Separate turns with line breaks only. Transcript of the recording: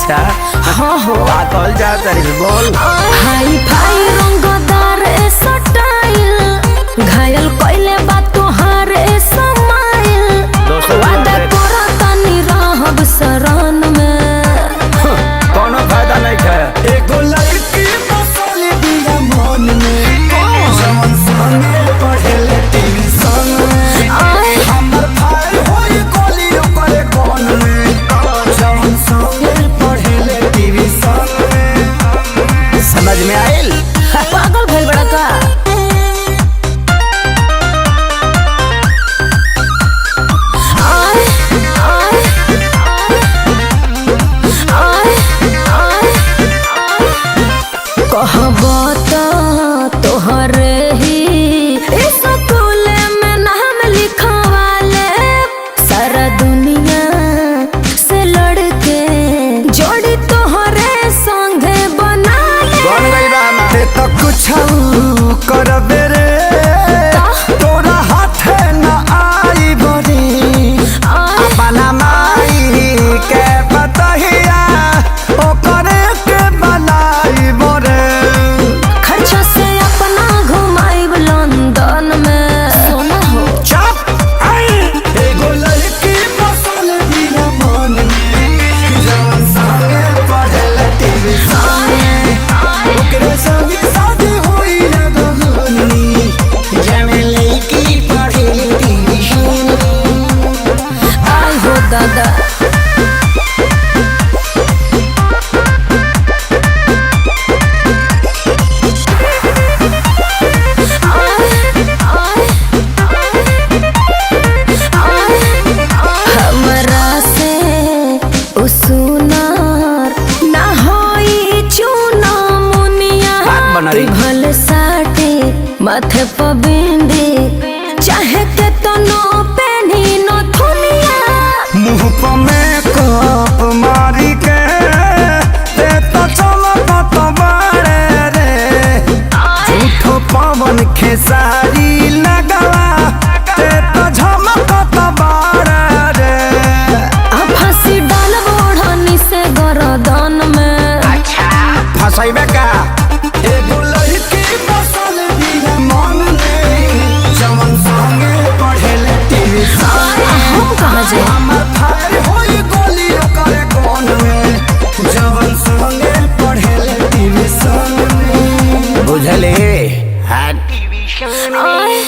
अच्छा
हाँ हो
पागल जा तारी बोल।
हाई फाई रंगदार स्टाइल घायल कोइले बा तोहार समाइल वादा करा तनी रहब शरण में
कोनो फायदा नहीं है।
एगो लड़की बसल बिया मन में जवन संगे पढ़ेले ट्यूशन में हमर भाई होई कोली ओकरे कोन में जवन संगे पढ़ेले ट्यूशन में।
समझ में आइल?
पागल भइल बड़ा का तोहरे ही स्कूल में नाम लिखवाले सारा दुनिया से लड़के जोड़ी तोहरे संगे बना
बन गई रामा
तो कुछ करबे रे तोरा हाथे न आई बड़ी
अपना माई
के बतहिया ओकरे के बनाई बरे।
खर्चा से अपना घुमाइब लंदन में सोना हो
एगो लड़की बसल बिया मन में जवन संगे पढ़ेले ट्यूशन में ओकरे संगे शादी होई ना दगनी जमे लड़की पढ़ेले ट्यूशन में।
आई हो दादा हमरा से उसुनार ना होई चुना मुनिया
बात बना रही।
भल साटे माथे पर बिंदी चाहे के तो नो पेनी नो थुनिया
मुँह पर मेकअप मारी के ते तो चमकत बाड़े रे झूठो पवन खेसारी लगवा ते तो झमकत बाड़े रे।
अब फांसी डाल बोढ़नी से गरदन में
फसाइबे का
एगो लड़की बसल बिया मन में जवन संगे पढ़ेले ट्यूशन में
हम कहाँ जाए
हमर भाई होई गोली ओकरे कोन में जवन संगे पढ़ेले ट्यूशन में।
बुझले।
आए